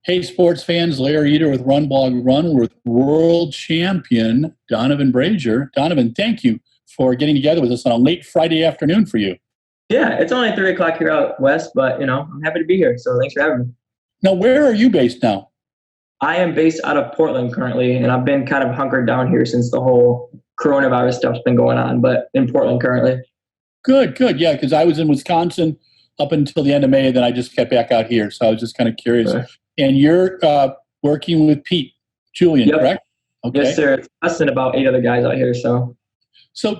Hey, sports fans, Larry Eder with RunBlogRun with world champion Donavan Brazier. Donavan, thank you for getting together with us on a late Friday afternoon for you. Yeah, it's only 3 o'clock here out west, but I'm happy to be here. So thanks for having me. Now, where are you based now? I am based out of Portland currently, and I've been kind of hunkered down here since the whole coronavirus stuff's been going on, but in Portland currently. Good, good. Yeah, because I was in Wisconsin up until the end of May, then I just got back out here. So I was just kind of curious. Sure. And you're working with Pete Julian, Yep. correct? Okay. Yes, sir. It's us and about 8 other guys out here. So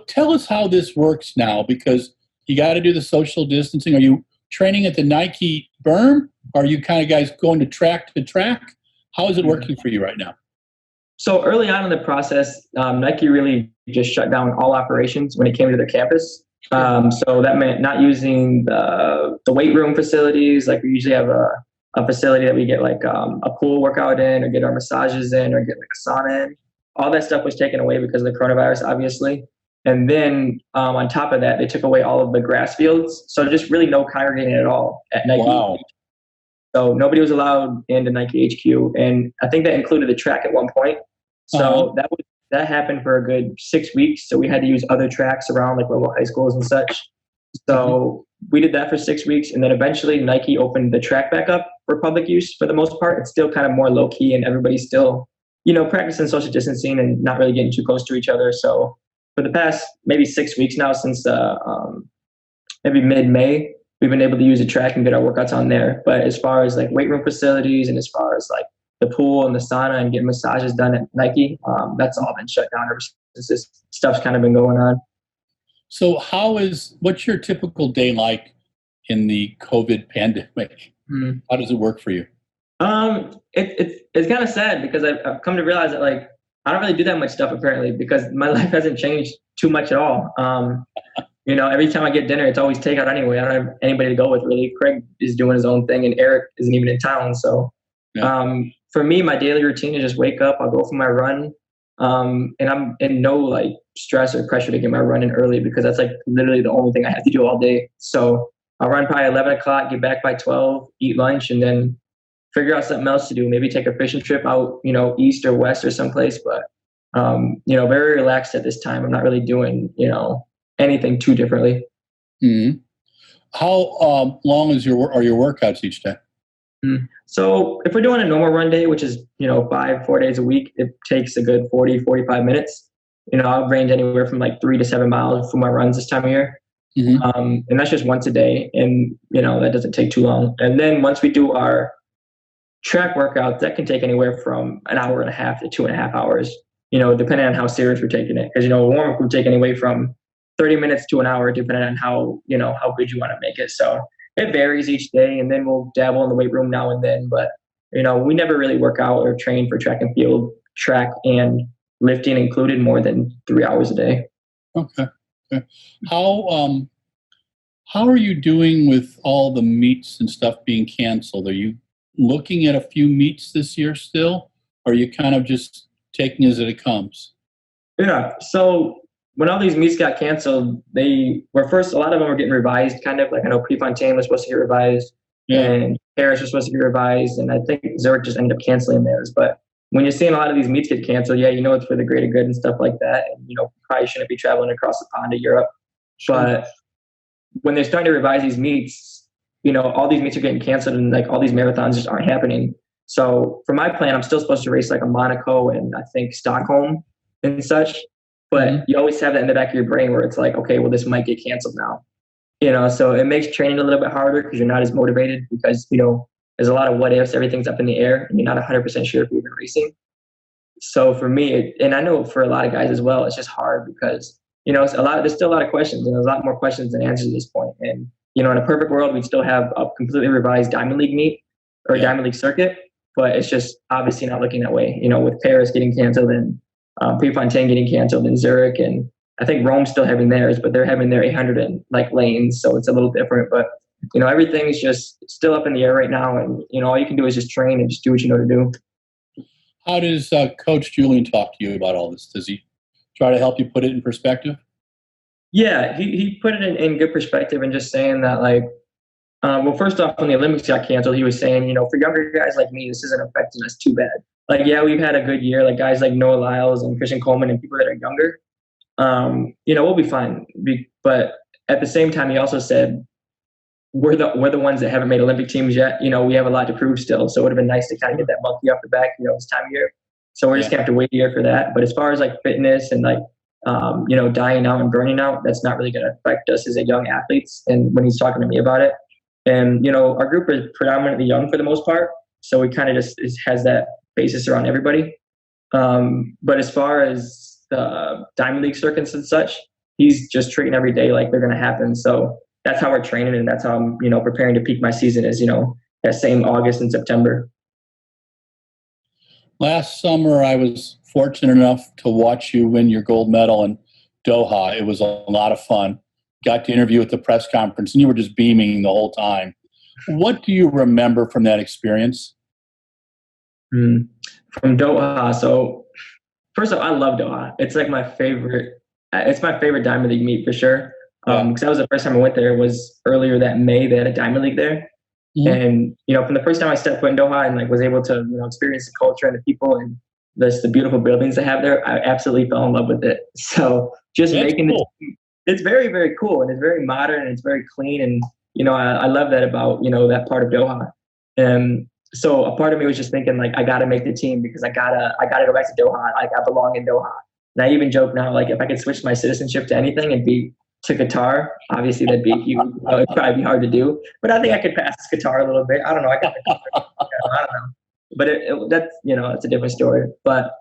tell us how this works now, because you got to do the social distancing. Are you training at the Nike berm? Are you kind of guys going to track? How is it working for you right now? So early on in the process, Nike really just shut down all operations when it came to their campus. So that meant not using the weight room facilities. Like we usually have a facility that we get like a pool workout in, or get our massages in, or get like a sauna in. All that stuff was taken away because of the coronavirus, obviously. And then on top of that, they took away all of the grass fields. So just really no congregating at all at Nike. Wow. So nobody was allowed into Nike HQ. And I think that included the track at one point. So that happened for a good 6 weeks. So we had to use other tracks around like local high schools and such. So we did that for 6 weeks. And then eventually Nike opened the track back up for public use for the most part. It's still kind of more low key, and everybody's still, practicing social distancing and not really getting too close to each other. So for the past maybe 6 weeks now, since maybe mid-May, we've been able to use the track and get our workouts on there. But as far as like weight room facilities, and as far as like the pool and the sauna and getting massages done at Nike, that's all been shut down ever since this stuff's kind of been going on. So what's your typical day like in the COVID pandemic? How does it work for you? It's kind of sad, because I've come to realize that like I don't really do that much stuff apparently, because my life hasn't changed too much at all. Every time I get dinner, it's always takeout anyway. I don't have anybody to go with really. Craig is doing his own thing, and Eric isn't even in town. So for me, my daily routine is just wake up, I'll go for my run, and I'm in no like stress or pressure to get my run in early, because that's like literally the only thing I have to do all day. So I'll run probably 11 o'clock, get back by 12, eat lunch, and then figure out something else to do. Maybe take a fishing trip out, east or west or someplace. But, very relaxed at this time. I'm not really doing, anything too differently. Mm-hmm. How long are your workouts each day? So if we're doing a normal run day, which is, 4 days a week, it takes a good 40, 45 minutes. I'll range anywhere from like 3 to 7 miles for my runs this time of year. And that's just once a day. And, that doesn't take too long. And then once we do our track workouts, that can take anywhere from an hour and a half to 2.5 hours, depending on how serious we're taking it. Because, a warm-up would take anywhere from 30 minutes to an hour, depending on how good you want to make it. So it varies each day. And then we'll dabble in the weight room now and then. But, we never really work out or train for track and field, track and lifting included, more than 3 hours a day. Okay. How are you doing with all the meets and stuff being canceled? Are you looking at a few meets this year still? Or are you kind of just taking as it comes? Yeah. So when all these meets got canceled, a lot of them were getting revised, kind of like I know Prefontaine was supposed to get revised, and Paris was supposed to get revised, and I think Zurich just ended up canceling theirs. But when you're seeing a lot of these meets get canceled, it's for the greater good and stuff like that. And, probably shouldn't be traveling across the pond to Europe. Sure. But when they're starting to revise these meets, all these meets are getting canceled, and like all these marathons just aren't happening. So for my plan, I'm still supposed to race like a Monaco and I think Stockholm and such. But you always have that in the back of your brain where it's like, okay, well, this might get canceled now. So it makes training a little bit harder, because you're not as motivated, because, there's a lot of what ifs, everything's up in the air, and you're not 100% sure if you're even racing. So for me, and I know for a lot of guys as well, it's just hard because, there's still a lot of questions, and there's a lot more questions than answers at this point. And, in a perfect world, we'd still have a completely revised Diamond League meet or Diamond League circuit, but it's just obviously not looking that way, with Paris getting canceled and Prefontaine getting canceled in Zurich, and I think Rome's still having theirs, but they're having their 800 and like lanes, so it's a little different. But everything's just still up in the air right now, and all you can do is just train and just do what you know to do. How does Coach Julian talk to you about all this? Does he try to help you put it in perspective? Yeah, he put it in good perspective, and just saying that like Well, first off, when the Olympics got canceled, he was saying, for younger guys like me, this isn't affecting us too bad. Like, yeah, we've had a good year. Like guys like Noah Lyles and Christian Coleman and people that are younger, we'll be fine. But at the same time, he also said, we're the ones that haven't made Olympic teams yet. We have a lot to prove still. So it would have been nice to kind of get that monkey off the back, this time of year. So we're just gonna have to wait a year for that. But as far as like fitness and like, dying out and burning out, that's not really gonna affect us as a young athletes. And when he's talking to me about it, and our group is predominantly young for the most part, so it kind of just has that basis around everybody. But as far as the Diamond League circuits and such, he's just treating every day like they're gonna happen. So that's how we're training, and that's how I'm, preparing to peak my season is, that same August and September. Last summer, I was fortunate enough to watch you win your gold medal in Doha. It was a lot of fun. Got to interview at the press conference, and you were just beaming the whole time. What do you remember from that experience? From Doha. So first off, I love Doha. It's like my favorite. It's my favorite Diamond League meet for sure. Because that was the first time I went there. It was earlier that May. They had a Diamond League there. Mm-hmm. And from the first time I stepped foot in Doha and like was able to experience the culture and the people and the beautiful buildings they have there, I absolutely fell in love with it. So just That's making cool. it's very, very cool, and it's very modern, and it's very clean, and I love that about that part of Doha. And so a part of me was just thinking like I got to make the team because I gotta go back to Doha. Like I belong in Doha. And I even joke now, like if I could switch my citizenship to anything and be to Qatar, obviously that'd be huge. It'd probably be hard to do, but I think I could pass Qatar a little bit. I don't know. I don't know, but that's it's a different story. But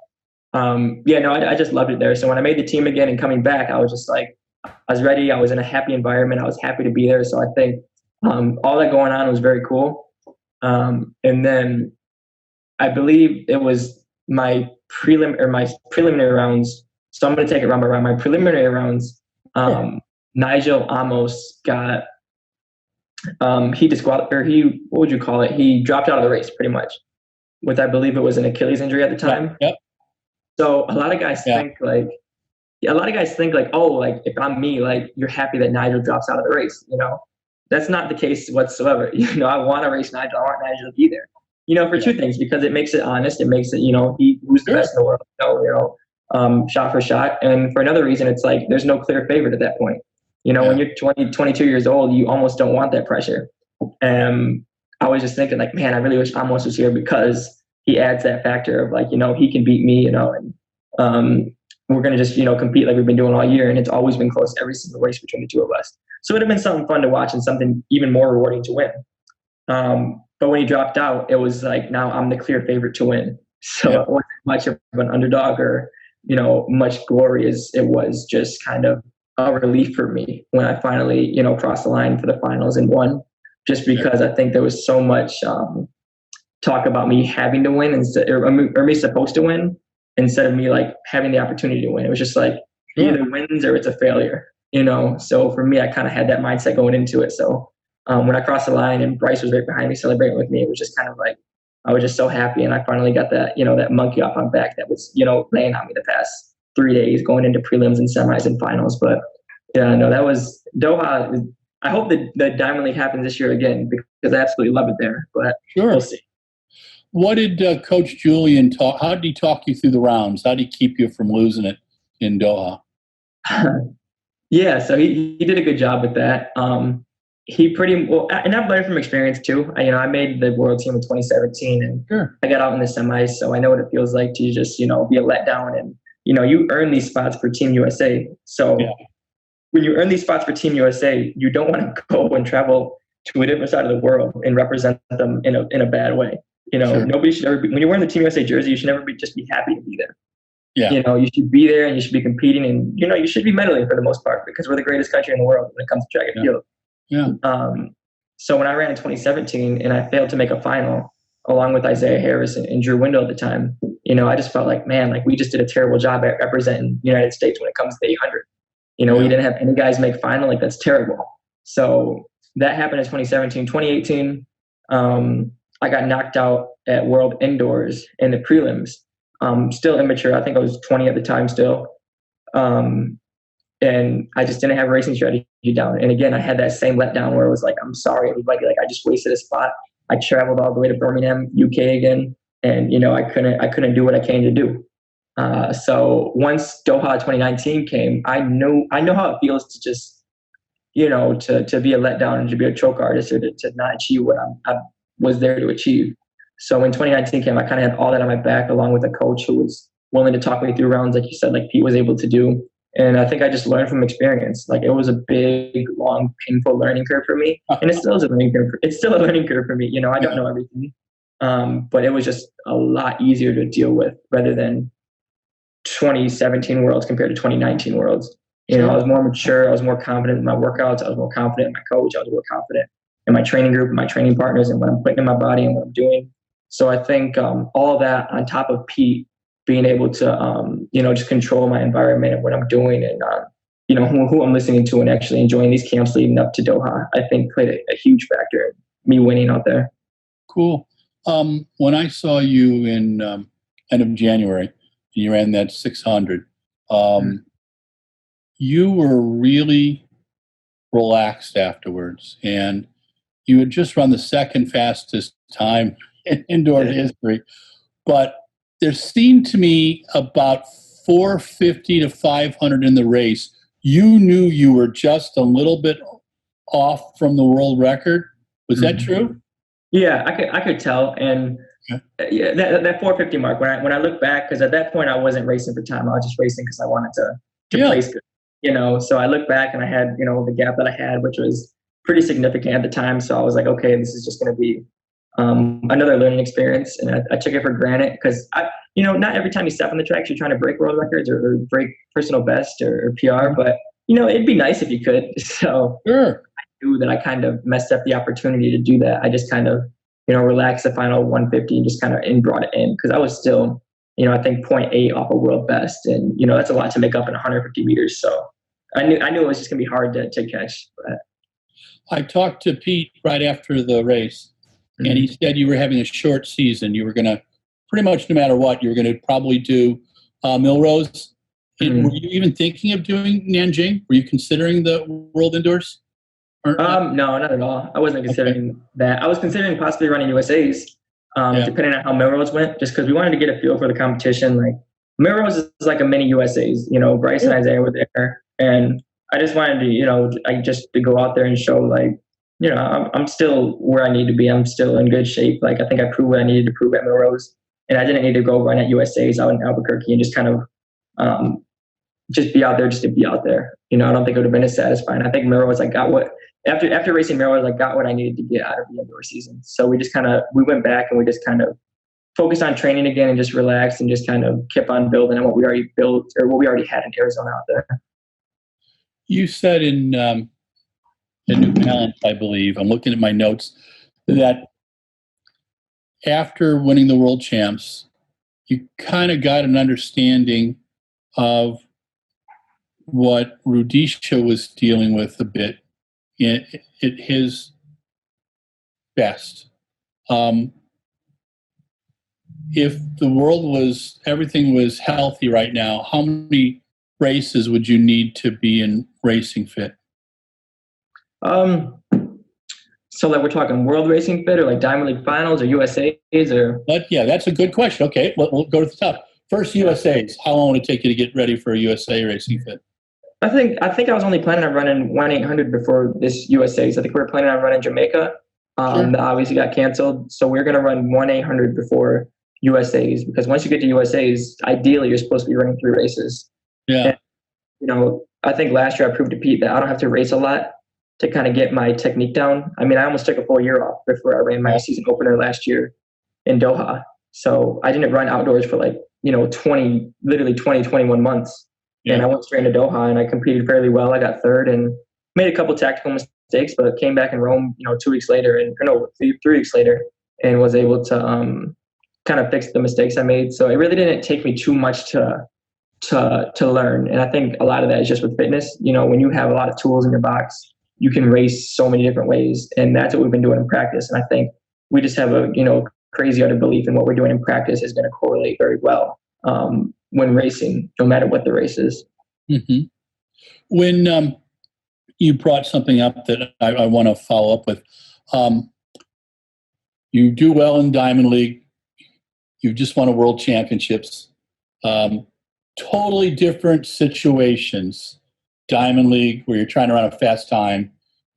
I just loved it there. So when I made the team again and coming back, I was just like, I was ready. I was in a happy environment. I was happy to be there. So I think all that going on was very cool. And then I believe it was my preliminary rounds. So I'm going to take it round by round. My preliminary rounds. Nigel Amos got what would you call it? He dropped out of the race pretty much with, I believe it was an Achilles injury at the time. Yep. So a lot of guys think like, oh, like if I'm me, like you're happy that Nigel drops out of the race. That's not the case whatsoever. I want to race Nigel. I want Nigel to be there. For two things, because it makes it honest. It makes it, who's the best in the world, shot for shot. And for another reason, it's like there's no clear favorite at that point. When you're 20, 22 years old, you almost don't want that pressure. I was just thinking like, man, I really wish Amos was here because he adds that factor of like, he can beat me, and we're going to just, compete like we've been doing all year. And it's always been close every single race between the two of us. So it would have been something fun to watch and something even more rewarding to win. But when he dropped out, it was like, now I'm the clear favorite to win. So it wasn't much of an underdog or, much glory as it was just kind of a relief for me when I finally, crossed the line for the finals and won, just because I think there was so much talk about me having to win or me supposed to win instead of me like having the opportunity to win. It was just like either wins or it's a failure, So for me, I kind of had that mindset going into it. So when I crossed the line and Bryce was right behind me celebrating with me, it was just kind of like, I was just so happy. And I finally got that, that monkey off my back that was, laying on me the past 3 days going into prelims and semis and finals. But that was Doha. I hope that the Diamond League happens this year again because I absolutely love it there, but we'll see. What did Coach Julian talk? How did he talk you through the rounds? How did he keep you from losing it in Doha? So he did a good job with that. He pretty well, and I've learned from experience too. I made the world team in 2017, and I got out in the semis, so I know what it feels like to just be a letdown. And you earn these spots for Team USA. So when you earn these spots for Team USA, you don't want to go and travel to a different side of the world and represent them in a bad way. Nobody should ever be, when you're wearing the Team USA jersey, you should never just be happy to be there. You should be there and you should be competing, and you should be medaling for the most part because we're the greatest country in the world when it comes to track and field. So when I ran in 2017 and I failed to make a final along with Isaiah Harris and Drew Windle at the time, I just felt like, man, like we just did a terrible job at representing the United States when it comes to the 800. We didn't have any guys make final. Like that's terrible. So that happened in 2017. 2018, I got knocked out at World Indoors in the prelims. Still immature. I think I was 20 at the time still. and I just didn't have a racing strategy down. And again, I had that same letdown where it was like, I'm sorry, everybody, like I just wasted a spot. I traveled all the way to Birmingham, UK again, and I couldn't do what I came to do. So once Doha 2019 came, I know how it feels to just, to be a letdown and to be a choke artist, or to not achieve what I was there to achieve. So when 2019 came, I kind of had all that on my back, along with a coach who was willing to talk me through rounds, like you said, like Pete was able to do. And I think I just learned from experience. Like, it was a big, long, painful learning curve for me, and it still is a learning curve. It's still a learning curve for me. I don't know everything, but it was just a lot easier to deal with rather than 2017 Worlds compared to 2019 Worlds. I was more mature. I was more confident in my workouts. I was more confident in my coach. I was more confident in my training group, and my training partners, and what I'm putting in my body and what I'm doing. So I think all that on top of Pete being able to, just control my environment and what I'm doing, and, who I'm listening to, and actually enjoying these camps leading up to Doha, I think played a huge factor in me winning out there. Cool. When I saw you in end of January, you ran that 600, you were really relaxed afterwards, and you had just run the second fastest time in indoor history. But there seemed to me about 450 to 500 in the race. You knew you were just a little bit off from the world record. Was that true? Yeah, I could tell. And yeah, that 450 mark, when I look back, because at that point I wasn't racing for time. I was just racing because I wanted to place good. So I look back and I had, the gap that I had, which was pretty significant at the time. So I was like, okay, this is just going to be another learning experience. And I took it for granted because not every time you step on the tracks, you're trying to break world records or break personal best or PR, but it'd be nice if you could. So sure. I knew that I kind of messed up the opportunity to do that. I just kind of, relaxed the final 150 and just kind of brought it in, because I was still, I think 0.8 off a world best. And, that's a lot to make up in 150 meters. So I knew it was just gonna be hard to catch. But I talked to Pete right after the race, and he said you were having a short season. You were going to, pretty much no matter what, you were going to probably do Millrose. And were you even thinking of doing Nanjing? Were you considering the World Indoors? No, not at all. I wasn't considering that. I was considering possibly running USAs, depending on how Millrose went, just because we wanted to get a feel for the competition. Like, Millrose is like a mini USAs. Bryce and Isaiah were there, and I just wanted to, just to go out there and show, like, I'm still where I need to be. I'm still in good shape. Like, I think I proved what I needed to prove at Millrose, and I didn't need to go run at USAs out in Albuquerque and just kind of just be out there just to be out there. I don't think it would have been as satisfying. I think Millrose, I got what, after racing Millrose, I got what I needed to get out of the indoor season. So we went back and we just kind of focused on training again and just relaxed and just kind of kept on building on what we already built, or what we already had in Arizona out there. You said in the New Balance, I believe, I'm looking at my notes, that after winning the world champs, you kind of got an understanding of what Rudisha was dealing with a bit at his best. If the world everything was healthy right now, how many races would you need to be in racing fit? So like we're talking world racing fit, or like Diamond League finals, or USAs, or? Yeah, that's a good question. Okay, we'll go to the top. First, USAs. How long would it take you to get ready for a USA racing fit? I think I was only planning on running 1-800 before this USAs. I think we were planning on running Jamaica. That obviously got canceled. So we're going to run 1-800 before USAs, because once you get to USAs, ideally you're supposed to be running 3 races. Yeah. And, I think last year I proved to Pete that I don't have to race a lot to kind of get my technique down. I mean, I almost took a full year off before I ran my season opener last year in Doha. So I didn't run outdoors for like, 21 months. Yeah. And I went straight into Doha and I competed fairly well. I got third and made a couple tactical mistakes, but came back in Rome, 2 weeks later, 3 weeks later, and was able to kind of fix the mistakes I made. So it really didn't take me too much to learn. And I think a lot of that is just with fitness. When you have a lot of tools in your box, you can race so many different ways. And that's what we've been doing in practice. And I think we just have a, crazy utter belief in what we're doing in practice is going to correlate very well when racing, no matter what the race is. Mm-hmm. When you brought something up that I want to follow up with, you do well in Diamond League. You've just won a World Championships. Totally different situations. Diamond League, where you're trying to run a fast time,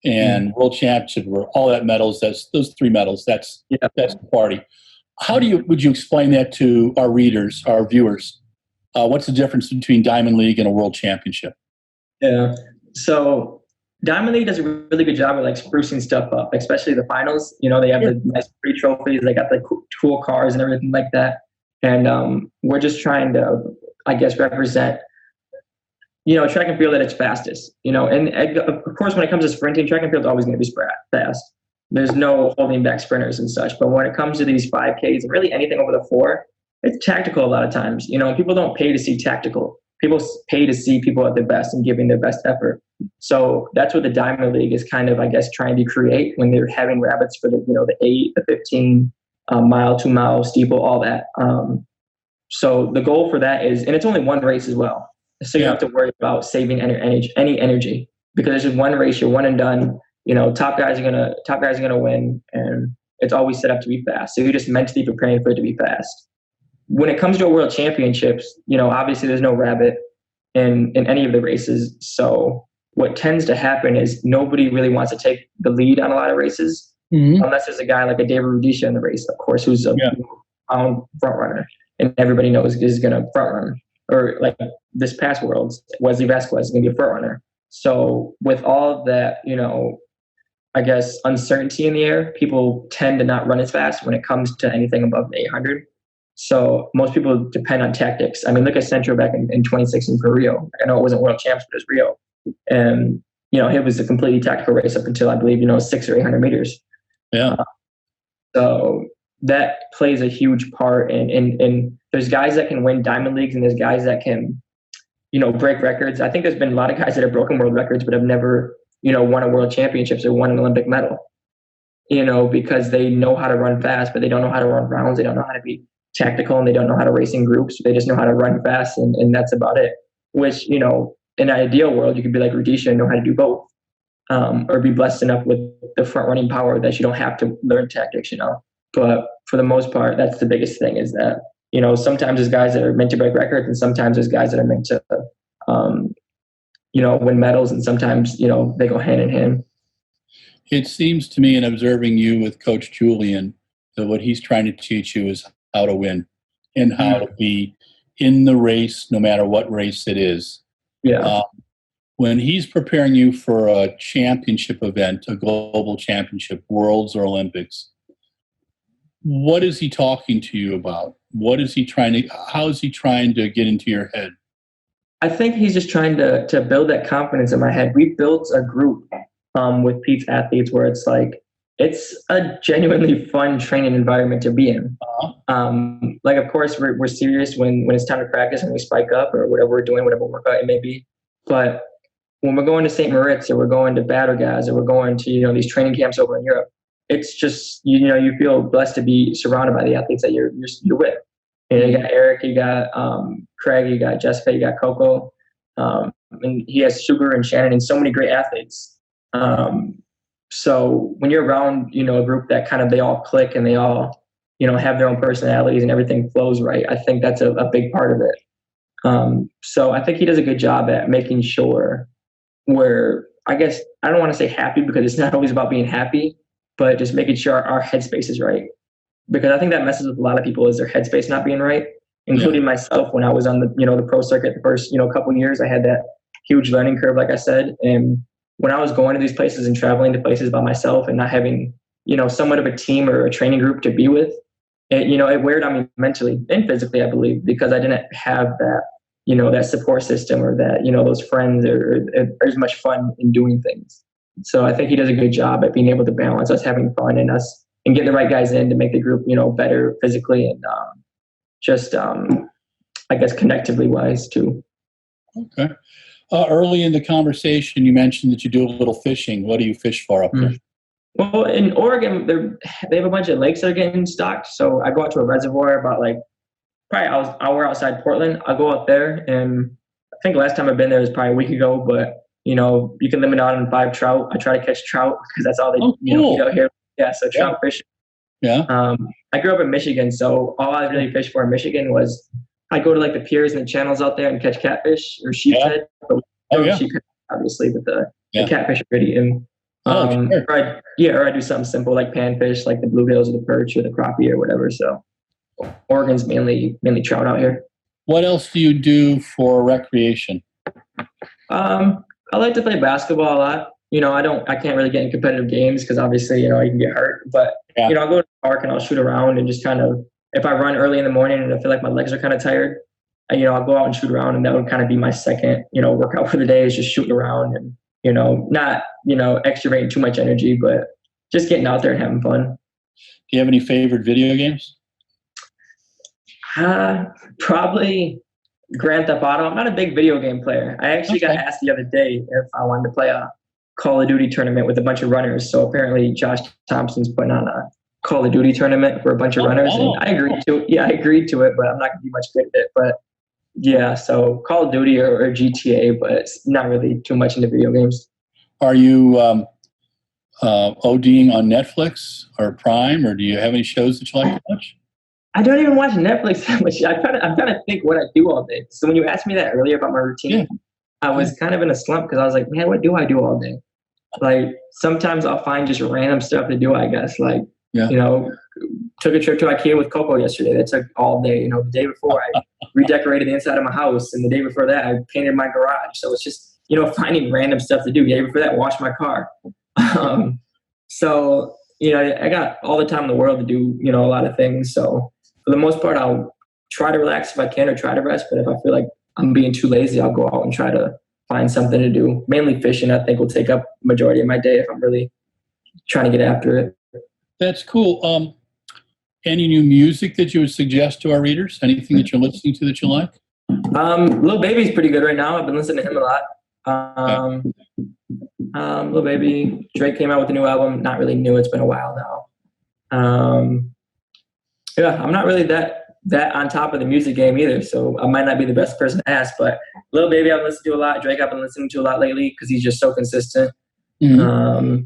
and World Championship, where all that medals, those 3 medals, that's the party. Would you explain that to our readers, our viewers? What's the difference between Diamond League and a World Championship? Yeah. So Diamond League does a really good job of like sprucing stuff up, especially the finals. You know, they have the nice free trophies, they got the cool cars and everything like that. And we're just trying to, I guess, represent, you know, track and field at its fastest. You know, and of course, when it comes to sprinting, track and field is always going to be fast. There's no holding back sprinters and such. But when it comes to these 5Ks and really anything over the 4, it's tactical a lot of times. You know, people don't pay to see tactical. People pay to see people at their best and giving their best effort. So that's what the Diamond League is kind of, I guess, trying to create when they're having rabbits for the, you know, the 8, the 15 mile, 2 mile steeple, all that. So the goal for that is, and it's only one race as well. So you don't have to worry about saving any energy, because it's just one race, you're one and done. You know, top guys are gonna win, and it's always set up to be fast. So you're just mentally preparing for it to be fast. When it comes to a World Championships, you know, obviously there's no rabbit in any of the races. So what tends to happen is nobody really wants to take the lead on a lot of races, unless there's a guy like a David Rudisha in the race, of course, who's a front runner, and everybody knows is going to front run. Or like this past Worlds, Wesley Vasquez is going to be a front runner. So with all that, you know, I guess uncertainty in the air, people tend to not run as fast when it comes to anything above the 800. So most people depend on tactics. I mean, look at Centro back in 2016 for Rio. I know it wasn't World Champs, but it was Rio. And, you know, it was a completely tactical race up until, I believe, you know, 600 or 800 meters. Yeah. So that plays a huge part. And there's guys that can win Diamond Leagues, and there's guys that can, you know, break records. I think there's been a lot of guys that have broken world records, but have never, you know, won a World Championships or won an Olympic medal, you know, because they know how to run fast, but they don't know how to run rounds. They don't know how to be tactical, and they don't know how to race in groups. They just know how to run fast, and that's about it. Which, you know, in an ideal world, you could be like Rudisha and know how to do both, or be blessed enough with the front running power that you don't have to learn tactics, you know. But for the most part, that's the biggest thing, is that, you know, sometimes there's guys that are meant to break records, and sometimes there's guys that are meant to, you know, win medals, and sometimes, you know, they go hand in hand. It seems to me, in observing you with Coach Julian, that what he's trying to teach you is how to win and how to be in the race, no matter what race it is. Yeah. When he's preparing you for a championship event, a global championship, Worlds or Olympics, what is he talking to you about? How is he trying to get into your head? I think he's just trying to build that confidence in my head. We built a group with Pete's athletes where it's like, it's a genuinely fun training environment to be in. Like, of course, we're serious when it's time to practice and we spike up or whatever we're doing, whatever workout it may be. But when we're going to St. Moritz, or we're going to Battlegaz, or we're going to, you know, these training camps over in Europe, it's just, you know, you feel blessed to be surrounded by the athletes that you're with. You know, you got Eric, you got Craig, you got Jessica, you got Coco, and he has Sugar and Shannon and so many great athletes. So when you're around, you know, a group that kind of, they all click and they all, you know, have their own personalities and everything flows right, I think that's a big part of it. So I think he does a good job at making sure we're, I guess, I don't want to say happy, because it's not always about being happy, but just making sure our headspace is right. Because I think that messes with a lot of people, is their headspace not being right, including myself. When I was on the, you know, the pro circuit, the first, you know, couple of years, I had that huge learning curve, like I said. And when I was going to these places and traveling to places by myself and not having, you know, somewhat of a team or a training group to be with, it, you know, it weighed on me mentally and physically, I believe, because I didn't have that, you know, that support system, or that, you know, those friends, or as much fun in doing things. So I think he does a good job at being able to balance us having fun and us, and getting the right guys in to make the group, you know, better physically and just, I guess, connectively wise too. Okay. Early in the conversation, you mentioned that you do a little fishing. What do you fish for up there? Well, in Oregon, they have a bunch of lakes that are getting stocked. So I go out to a reservoir about, like, probably an hour outside Portland. I'll go out there, and think last time I've been there was probably a week ago, but you know, you can limit out on 5 trout. I try to catch trout because that's all they eat out here. Yeah, so trout fishing. Yeah. I grew up in Michigan, so all I really fished for in Michigan was I go to like the piers and the channels out there and catch catfish or sheephead. Sheephead, obviously, but the catfish are pretty. And sure. or I do something simple like panfish, like the bluegills or the perch or the crappie or whatever. So Oregon's mainly trout out here. What else do you do for recreation? I like to play basketball a lot. You know, I can't really get in competitive games because obviously, you know, you can get hurt. But, you know, I'll go to the park and I'll shoot around and just kind of, if I run early in the morning and I feel like my legs are kind of tired, you know, I'll go out and shoot around, and that would kind of be my second, you know, workout for the day, is just shooting around and, you know, not, you know, extravating too much energy, but just getting out there and having fun. Do you have any favorite video games? Probably Grand Theft Auto. I'm not a big video game player. I actually got asked the other day if I wanted to play a Call of Duty tournament with a bunch of runners. So apparently Josh Thompson's putting on a Call of Duty tournament for a bunch of runners. And I agreed to it. Yeah, I agreed to it, but I'm not going to be much good at it. But yeah, so Call of Duty or GTA, but it's not really too much into video games. Are you ODing on Netflix or Prime, or do you have any shows that you like to watch? I don't even watch Netflix that much. I'm trying to think what I do all day. So when you asked me that earlier about my routine, I was kind of in a slump because I was like, man, what do I do all day? Like sometimes I'll find just random stuff to do, I guess. Like, you know, took a trip to IKEA with Coco yesterday. That took all day. You know, the day before I redecorated the inside of my house, and the day before that I painted my garage. So it's just, you know, finding random stuff to do. The day before that, washed my car. So, you know, I got all the time in the world to do, you know, a lot of things. So for the most part, I'll try to relax if I can or try to rest. But if I feel like I'm being too lazy, I'll go out and try to find something to do. Mainly fishing, I think, will take up the majority of my day if I'm really trying to get after it. That's cool. Any new music that you would suggest to our readers? Anything that you're listening to that you like? Lil Baby's pretty good right now. I've been listening to him a lot. Lil Baby, Drake came out with a new album. Not really new. It's been a while now. Yeah, I'm not really that on top of the music game either, so I might not be the best person to ask. But Lil Baby I've listened to a lot. Drake I've been listening to a lot lately because he's just so consistent. Mm-hmm.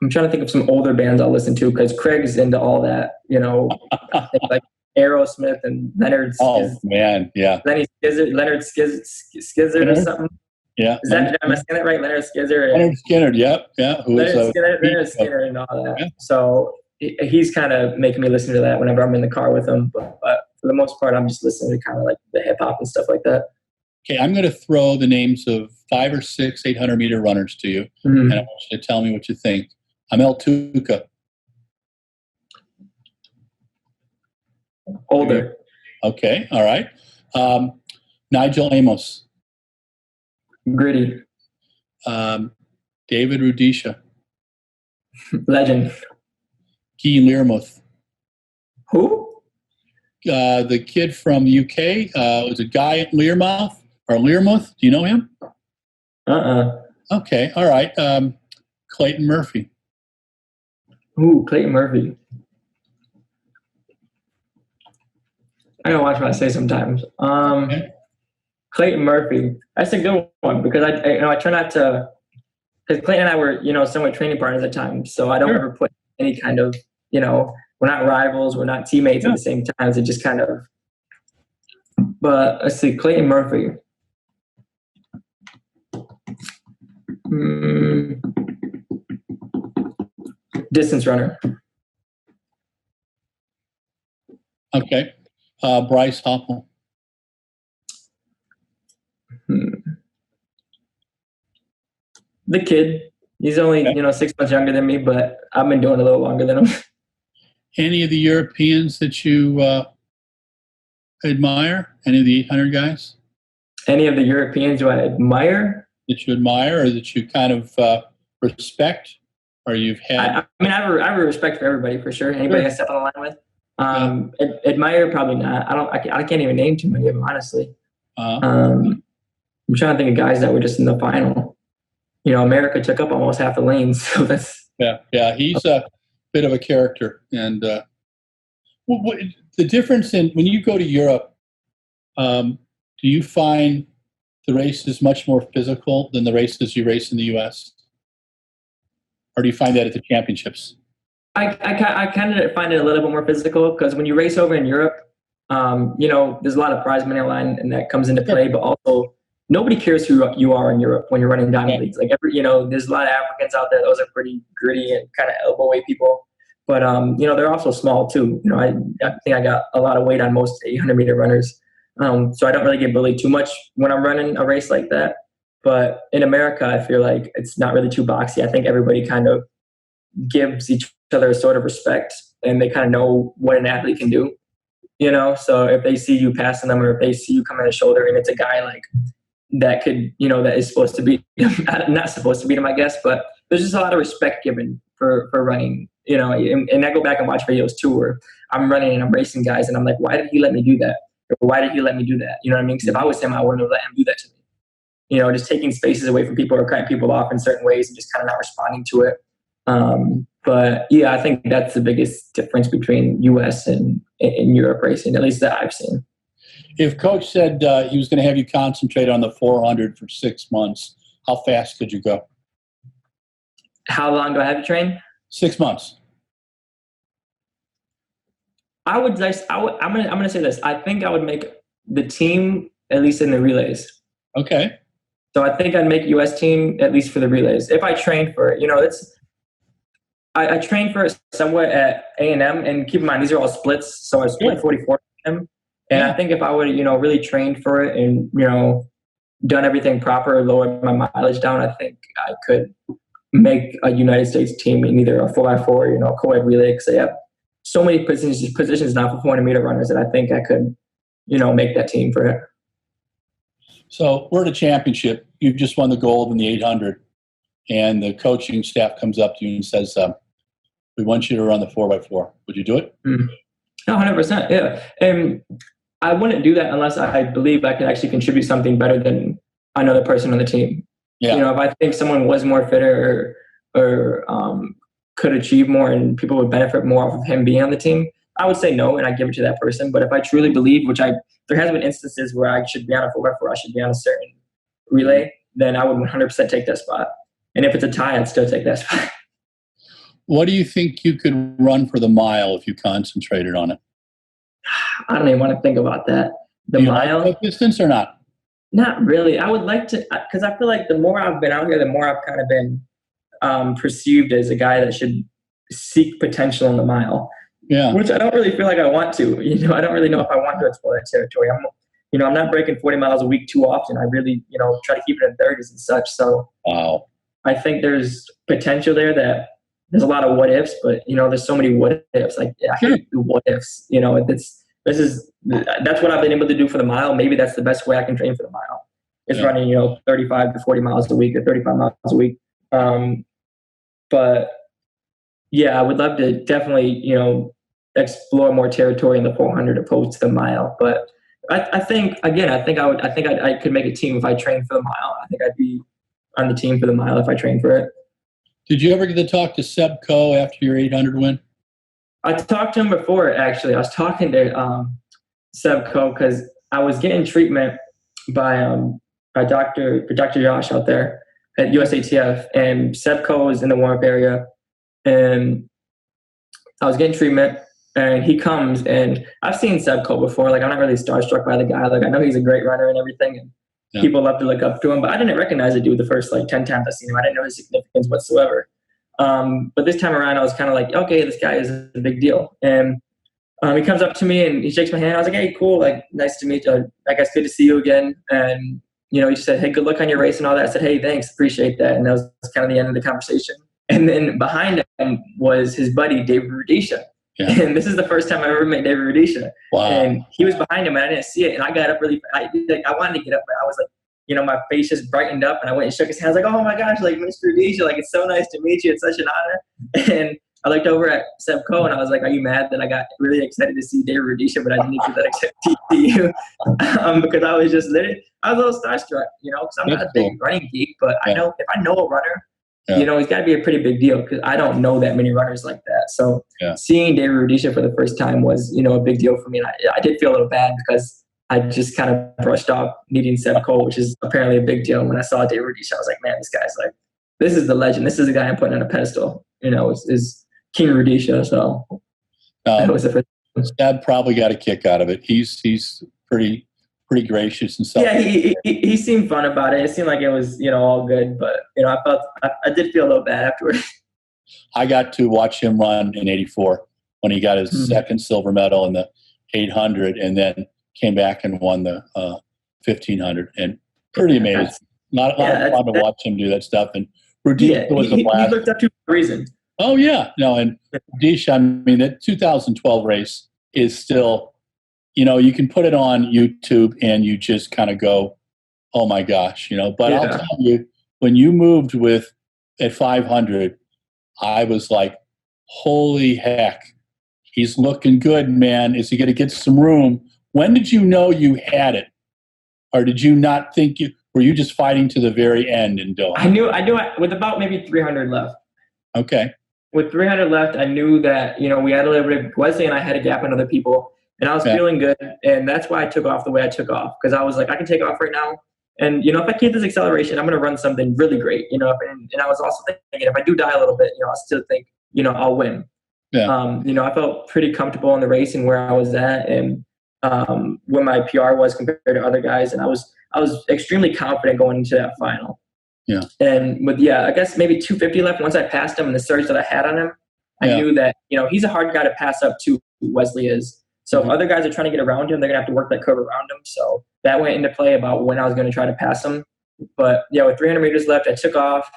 I'm trying to think of some older bands I'll listen to because Craig's into all that, you know, like Aerosmith and Leonard. Man, yeah. Leonard Skizzard or something. Yeah. Am I saying that right? Leonard Skizzard. Leonard Skinner, yeah. Leonard Skinner and all that. Yeah. So he's kind of making me listen to that whenever I'm in the car with him. But for the most part, I'm just listening to kind of like the hip hop and stuff like that. Okay, I'm going to throw the names of 5 or 6 800-meter runners to you, and I want you to tell me what you think. Amel Tuca. Older. Okay, all right. Nigel Amos. Gritty. David Rudisha. Legend. Guy Learmouth. Who? The kid from the UK. Was it Guy Learmouth or Learmouth? Do you know him? Okay, all right. Clayton Murphy. Ooh, Clayton Murphy. I gotta watch what I say sometimes. Clayton Murphy. That's a good one because I try not to, because Clayton and I were, you know, somewhat training partners at times, so I don't ever put any kind of, you know, we're not rivals, we're not teammates at the same time. It just kind of. But let's see, Clayton Murphy. Distance runner. Okay. Bryce Hoppel. The kid. He's only, you know, 6 months younger than me, but I've been doing a little longer than him. Any of the Europeans that you admire? Any of the 800 guys? Any of the Europeans who I admire? That you admire or that you kind of respect? Or you've had? I have a respect for everybody for sure. Anybody I step on the line with. Admire, probably not. I can't even name too many of them, honestly. I'm trying to think of guys that were just in the final. You know, America took up almost half the lanes, so that's. Yeah. He's a bit of a character, and the difference in when you go to Europe, do you find the race is much more physical than the races you race in the U.S.? Or do you find that at the championships? I kind of find it a little bit more physical because when you race over in Europe, there's a lot of prize money line and that comes into play, but also nobody cares who you are in Europe when you're running diamond leagues. Like there's a lot of Africans out there. Those are pretty gritty and kind of elbow weight people, but they're also small too. I think I got a lot of weight on most 800-meter runners, so I don't really get bullied too much when I'm running a race like that. But in America, I feel like it's not really too boxy. I think everybody kind of gives each other a sort of respect, and they kind of know what an athlete can do. So if they see you passing them, or if they see you coming the shoulder, and it's a guy like that could, that is supposed to beat him, not supposed to beat him, I guess, but there's just a lot of respect given for running, and I go back and watch videos too, where I'm running and I'm racing guys, and I'm like, why did he let me do that? Or why did he let me do that? You know what I mean? Because if I was him, I wouldn't have let him do that to me. Just taking spaces away from people or cutting people off in certain ways and just kind of not responding to it. But yeah, I think that's the biggest difference between U.S. and Europe racing, at least that I've seen. If Coach said he was going to have you concentrate on the 400 for 6 months, how fast could you go? How long do I have to train? 6 months. I'm gonna say this. I think I would make the team at least in the relays. Okay. So I think I'd make U.S. team at least for the relays if I trained for it. I trained for it somewhat at A&M, and keep in mind these are all splits, so I split 44 and I think if I would really trained for it and done everything proper, lowered my mileage down, I think I could make a United States team in either a 4x4 co-ed relay, because they have so many positions now for 400-meter runners that I think I could make that team for it. So we're at a championship. You've just won the gold in the 800, and the coaching staff comes up to you and says, we want you to run the 4x4. Would you do it? Mm-hmm. 100%. Yeah. And I wouldn't do that unless I believe I could actually contribute something better than another person on the team. Yeah. If I think someone was more fitter or could achieve more and people would benefit more off of him being on the team, I would say no, and I give it to that person. But if I truly believe, there has been instances where I should be on a 4x4, I should be on a certain relay, then I would 100% take that spot. And if it's a tie, I'd still take that spot. What do you think you could run for the mile if you concentrated on it? I don't even want to think about that. The mile? Like distance or not? Not really. I would like to, because I feel like the more I've been out here, the more I've kind of been perceived as a guy that should seek potential in the mile. Yeah. Which I don't really feel like I want to. I don't really know if I want to explore that territory. I'm not breaking 40 miles a week too often. I really, try to keep it in 30s and such. So wow. I think there's potential there that there's a lot of what ifs, but there's so many what ifs. Like I hate the what ifs. That's what I've been able to do for the mile. Maybe that's the best way I can train for the mile. Is running 35 to 40 miles a week or 35 miles a week. But yeah, I would love to definitely explore more territory in the 400 opposed to the mile. But I think I could make a team if I trained for the mile. I think I'd be on the team for the mile if I trained for it. Did you ever get to talk to Seb Coe after your 800 win? I talked to him before, actually. I was talking to Seb Coe because I was getting treatment by Dr. Josh out there at USATF, and Seb Coe was in the warm-up area, and I was getting treatment, and he comes, and I've seen Seb Coe before. Like, I'm not really starstruck by the guy. Like, I know he's a great runner and everything, and people love to look up to him, but I didn't recognize the dude the first 10 times I seen him. I didn't know his significance whatsoever. But this time around, I was kind of like, okay, this guy is a big deal. And he comes up to me and he shakes my hand. I was like, hey, cool, like, nice to meet you. I guess good to see you again. And he just said, hey, good luck on your race and all that. I said, hey, thanks, appreciate that. And that was kind of the end of the conversation. And then behind him was his buddy, David Rudisha. Yeah. And this is the first time I ever met David Rudisha. Wow. And he was behind him and I didn't see it. And I got up I wanted to get up, but I was like, my face just brightened up and I went and shook his hand. I was like, oh my gosh, like Mr. Rudisha, like, it's so nice to meet you. It's such an honor. And I looked over at Seb Coe and I was like, are you mad that I got really excited to see David Rudisha, but I didn't get that excited to see you? Because I was a little starstruck, because I'm not a big running geek, but I know if I know a runner, it's got to be a pretty big deal because I don't know that many runners like that. So seeing David Rudisha for the first time was, a big deal for me. And I did feel a little bad because I just kind of brushed off needing Seb Coe, which is apparently a big deal. When I saw David Rudisha, I was like, man, this guy's like, this is the legend. This is the guy I'm putting on a pedestal. Is King Rudisha. So that was a Seb probably got a kick out of it. He's pretty gracious and stuff. Yeah, he seemed fun about it. It seemed like it was, all good, but I did feel a little bad afterwards. I got to watch him run in '84 when he got his second silver medal in the 800, and then came back and won the 1500. And pretty amazing. Not of fun to watch him do that stuff. And Rudisha was a blast. He looked up to a reason. Oh yeah, no, and Rudisha. I mean, the 2012 race is still. You can put it on YouTube and you just kind of go, oh my gosh, But I'll tell you, when you moved at 500, I was like, holy heck, he's looking good, man. Is he going to get some room? When did you know you had it? Or did you not think were you just fighting to the very end in Doha? I knew with about maybe 300 left. Okay. With 300 left, I knew that, we had a little bit, Wesley and I had a gap on other people. And I was feeling good, and that's why I took off the way I took off, because I was like, I can take off right now. And, if I keep this acceleration, I'm going to run something really great, and I was also thinking if I do die a little bit, I still think, I'll win. Yeah. I felt pretty comfortable in the race and where I was at and where my PR was compared to other guys. And I was extremely confident going into that final. Yeah. And I guess maybe 250 left. Once I passed him and the surge that I had on him, I knew that, he's a hard guy to pass up to, Wesley is. So if other guys are trying to get around him, they're going to have to work that curve around him. So that went into play about when I was going to try to pass him. But, with 300 meters left, I took off.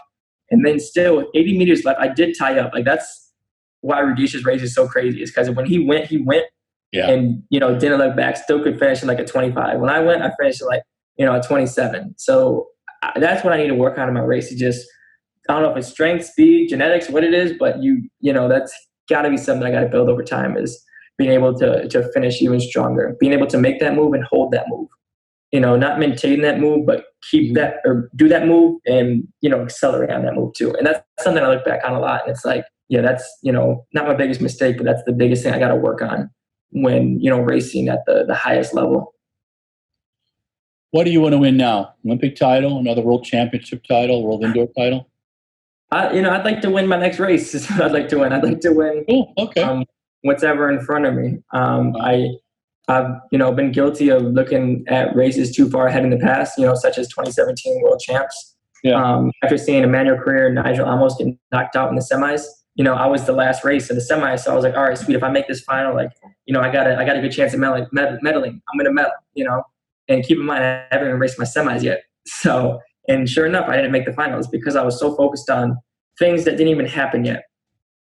And then still with 80 meters left, I did tie up. Like, that's why Rudisha's race is so crazy, is because when he went. Yeah. And, didn't look back, still could finish in like a 25. When I went, I finished at like, a 27. So that's what I need to work on in my race. I don't know if it's strength, speed, genetics, what it is, but that's got to be something I got to build over time, is being able to finish even stronger, being able to make that move and hold that move, not maintain that move, but keep that or do that move and, accelerate on that move too. And that's something I look back on a lot. And it's like, that's, not my biggest mistake, but that's the biggest thing I got to work on when, racing at the highest level. What do you want to win now? Olympic title, another world championship title, world indoor title? I'd like to win my next race is what I'd like to win. I'd like to win. Oh, okay. Whatever in front of me. I've been guilty of looking at races too far ahead in the past, such as 2017 World Champs. Yeah. After seeing Emmanuel Career and Nigel almost get knocked out in the semis, I was the last race in the semis, so I was like, all right, sweet. If I make this final, I got a good chance of medaling. I'm gonna medal, And keep in mind, I haven't even raced my semis yet. So, and sure enough, I didn't make the finals because I was so focused on things that didn't even happen yet.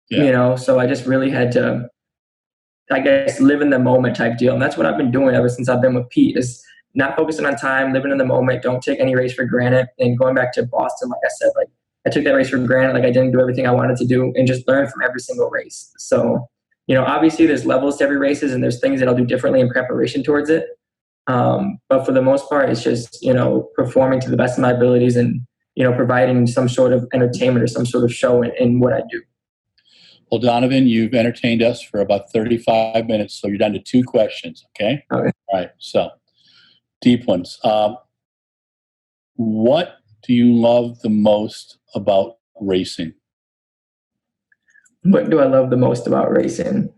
Yeah. So I just really had to, I guess, live in the moment type deal. And that's what I've been doing ever since I've been with Pete, is not focusing on time, living in the moment, don't take any race for granted. And going back to Boston, like I said, like I took that race for granted, like I didn't do everything I wanted to do, and just learn from every single race. So, obviously there's levels to every races and there's things that I'll do differently in preparation towards it. But for the most part, it's just, performing to the best of my abilities and, providing some sort of entertainment or some sort of show in what I do. Well, Donavan, you've entertained us for about 35 minutes, so you're down to 2 questions, okay? Okay. All right, so deep ones. What do you love the most about racing? What do I love the most about racing?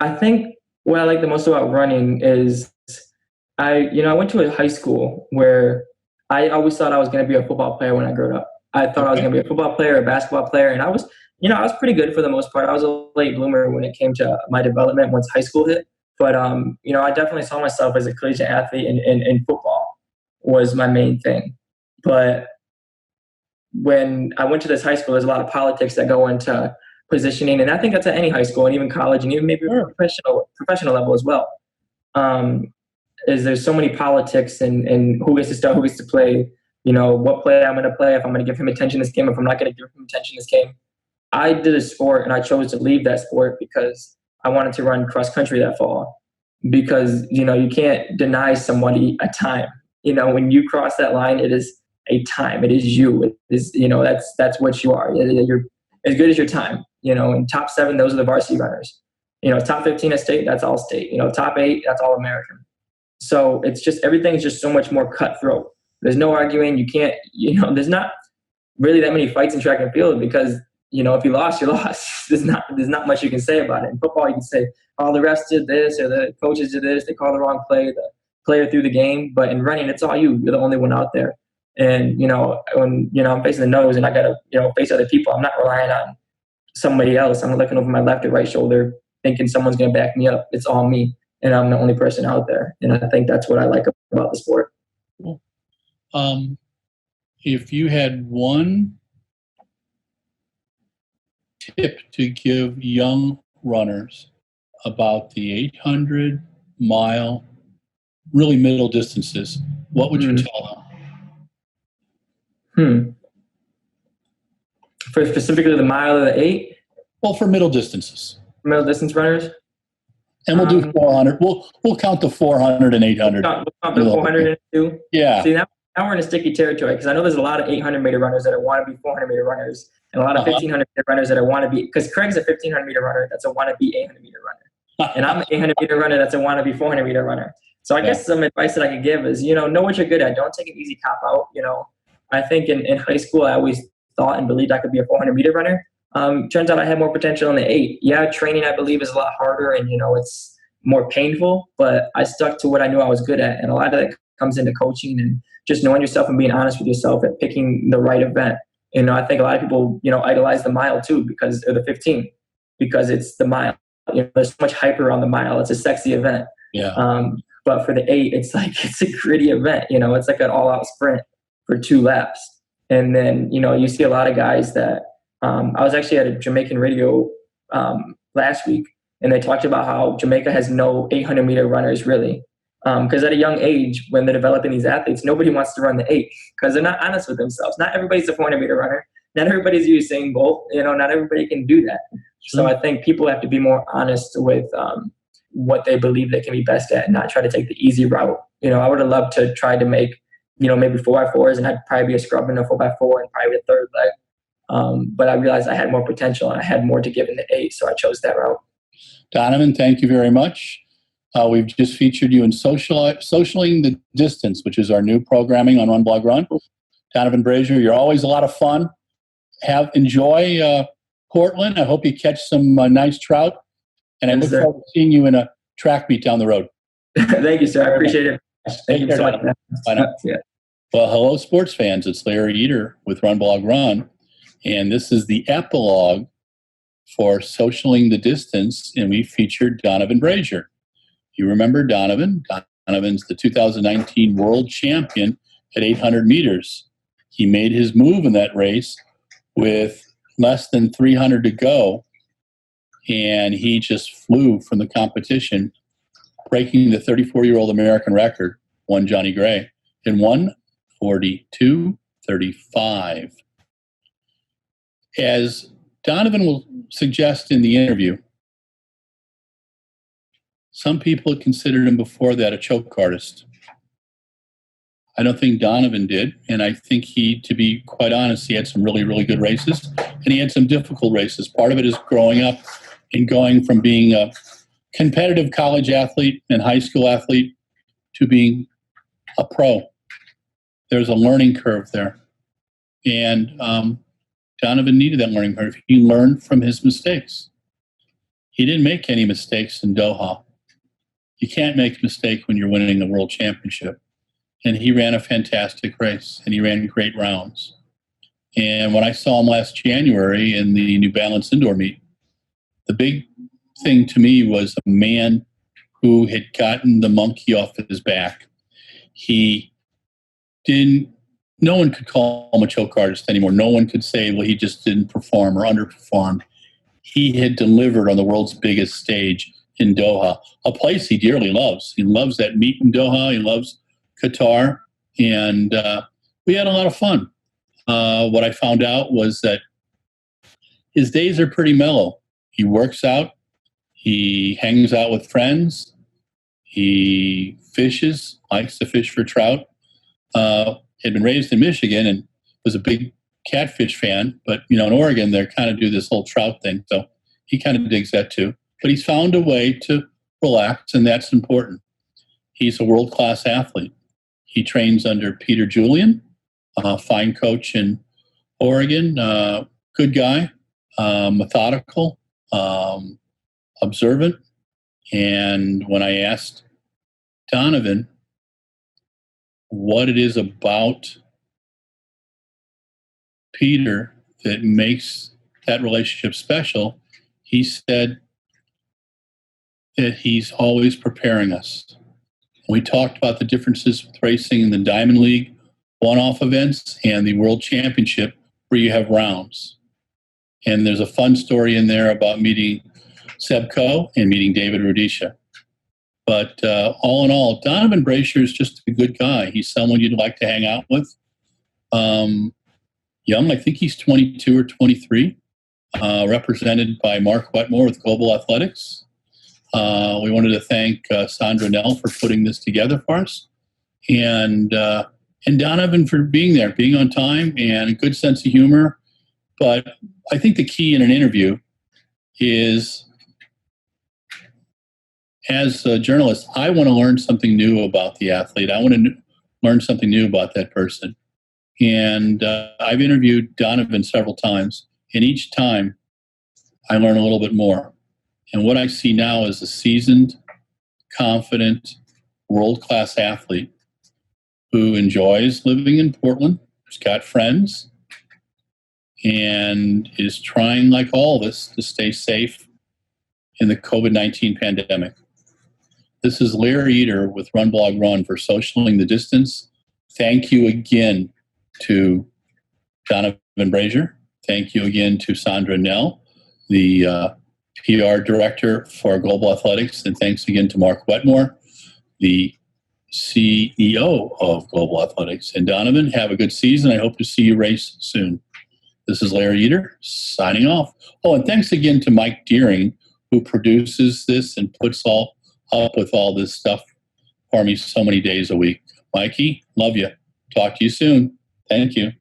I think what I like the most about running is I went to a high school where I always thought I was going to be a football player when I grew up. I thought I was going to be a football player, a basketball player, and I was pretty good for the most part. I was a late bloomer when it came to my development once high school hit. But, I definitely saw myself as a collegiate athlete, and football was my main thing. But when I went to this high school, there's a lot of politics that go into positioning, and I think that's at any high school and even college and even maybe professional level as well. Is there's so many politics and who gets to start, who gets to play, what play I'm going to play, if I'm going to give him attention this game, if I'm not going to give him attention this game. I did a sport and I chose to leave that sport because I wanted to run cross country that fall, because, you can't deny somebody a time. When you cross that line, it is a time. It is you. It is, that's what you are. You're as good as your time. In top 7, those are the varsity runners. Top 15 at state, that's all state. Top 8, that's all American. So it's just, everything's just so much more cutthroat. There's no arguing. You can't, there's not really that many fights in track and field because, if you lost, you lost. There's not much you can say about it. In football, you can say, oh, the refs did this, or the coaches did this, they called the wrong play, the player threw the game. But in running, it's all you. You're the only one out there. And, when, I'm facing the nose and I got to, face other people, I'm not relying on somebody else. I'm looking over my left or right shoulder thinking someone's going to back me up. It's all me. And I'm the only person out there. And I think that's what I like about the sport. Cool. If you had one tip to give young runners about the 800-mile, really middle distances, what would you tell them? For specifically the mile or the 8? Well, for middle distances. Middle distance runners? And we'll do 400. We'll count the 400 and 800. We'll count the 400 and 2? Yeah. See, now we're in a sticky territory because I know there's a lot of 800-meter runners that want to be 400-meter runners and a lot of 1,500-meter runners that want to be – because Craig's a 1,500-meter runner that's a want-to-be 800-meter runner. And I'm an 800-meter runner that's a want-to-be 400-meter runner. So I guess some advice that I could give is, know what you're good at. Don't take an easy cop-out. I think in high school I always thought and believed I could be a 400-meter runner. Turns out I had more potential in the 8. Yeah, training I believe is a lot harder and, it's more painful, but I stuck to what I knew I was good at. And a lot of that comes into coaching and just knowing yourself and being honest with yourself and picking the right event. I think a lot of people, idolize the mile too or the 15 because it's the mile. There's so much hype around the mile. It's a sexy event. Yeah. But for the 8, it's a gritty event. It's like an all-out sprint for 2 laps. And then, you see a lot of guys that I was actually at a Jamaican radio last week, and they talked about how Jamaica has no 800-meter runners really. Because at a young age, when they're developing these athletes, nobody wants to run the 8 because they're not honest with themselves. Not everybody's a 400-meter runner. Not everybody's Usain Bolt. Not everybody can do that. So I think people have to be more honest with what they believe they can be best at and not try to take the easy route. I would have loved to try to make, maybe 4x4s, and I'd probably be a scrub in a 4x4 and probably a third leg. But I realized I had more potential and I had more to give in the 8, so I chose that route. Donavan, thank you very much. We've just featured you in Socialing the Distance, which is our new programming on RunBlogRun. Donavan Brazier, you're always a lot of fun. Enjoy Portland. I hope you catch some nice trout. And I look forward to seeing you in a track meet down the road. Thank you, sir. I appreciate it. Thank you so much. Bye now. Yeah. Well, hello, sports fans. It's Larry Eder with RunBlogRun. And this is the epilogue for Socialing the Distance. And we featured Donavan Brazier. You remember Donavan? Donovan's the 2019 world champion at 800 meters. He made his move in that race with less than 300 to go, and he just flew from the competition, breaking the 34-year-old American record, won Johnny Gray, in 1:42:35. As Donavan will suggest in the interview, some people had considered him before that a choke artist. I don't think Donavan did, and I think to be quite honest, he had some really, really good races, and he had some difficult races. Part of it is growing up and going from being a competitive college athlete and high school athlete to being a pro. There's a learning curve there, and Donavan needed that learning curve. He learned from his mistakes. He didn't make any mistakes in Doha. You can't make a mistake when you're winning the world championship. And he ran a fantastic race, and he ran great rounds. And when I saw him last January in the new Balance Indoor meet, the big thing to me was a man who had gotten the monkey off of his back. No one could call him a choke artist anymore. No one could say, well, he just didn't perform or underperformed. He had delivered on the world's biggest stage in Doha, a place he dearly loves. He loves that meet in Doha. He loves Qatar, and we had a lot of fun. What I found out was that his days are pretty mellow. He works out. He hangs out with friends. He fishes, likes to fish for trout. Had been raised in Michigan and was a big catfish fan, but in Oregon they kind of do this whole trout thing, so he kind of digs that too. but he's found a way to relax, and that's important. He's a world-class athlete. He trains under Peter Julian, a fine coach in Oregon, good guy, methodical, observant. And when I asked Donavan what it is about Peter that makes that relationship special, he said that he's always preparing us. We talked about the differences with racing in the Diamond League one-off events and the World Championship where you have rounds. And there's a fun story in there about meeting Seb Coe and meeting David Rudisha. But all in all, Donavan Brazier is just a good guy. He's someone you'd like to hang out with. Young, I think he's 22 or 23, represented by Mark Wetmore with Global Athletics. We wanted to thank Sandra Nell for putting this together for us, and Donavan for being there, being on time, and a good sense of humor. But I think the key in an interview is, as a journalist, I want to learn something new about the athlete. I want to learn something new about that person. And I've interviewed Donavan several times, and each time I learn a little bit more. And what I see now is a seasoned, confident, world-class athlete who enjoys living in Portland, who's got friends, and is trying, like all of us, to stay safe in the COVID-19 pandemic. This is Larry Eder with RunBlogRun for Socialing the Distance. Thank you again to Donavan Brazier. Thank you again to Sandra Nell, the PR director for Global Athletics, and thanks again to Mark Wetmore, the CEO of Global Athletics. And Donavan, have a good season. I hope to see you race soon. This is Larry Eder signing off. Oh, and thanks again to Mike Deering, who produces this and puts up with all this stuff for me so many days a week. Mikey, love you. Talk to you soon. Thank you.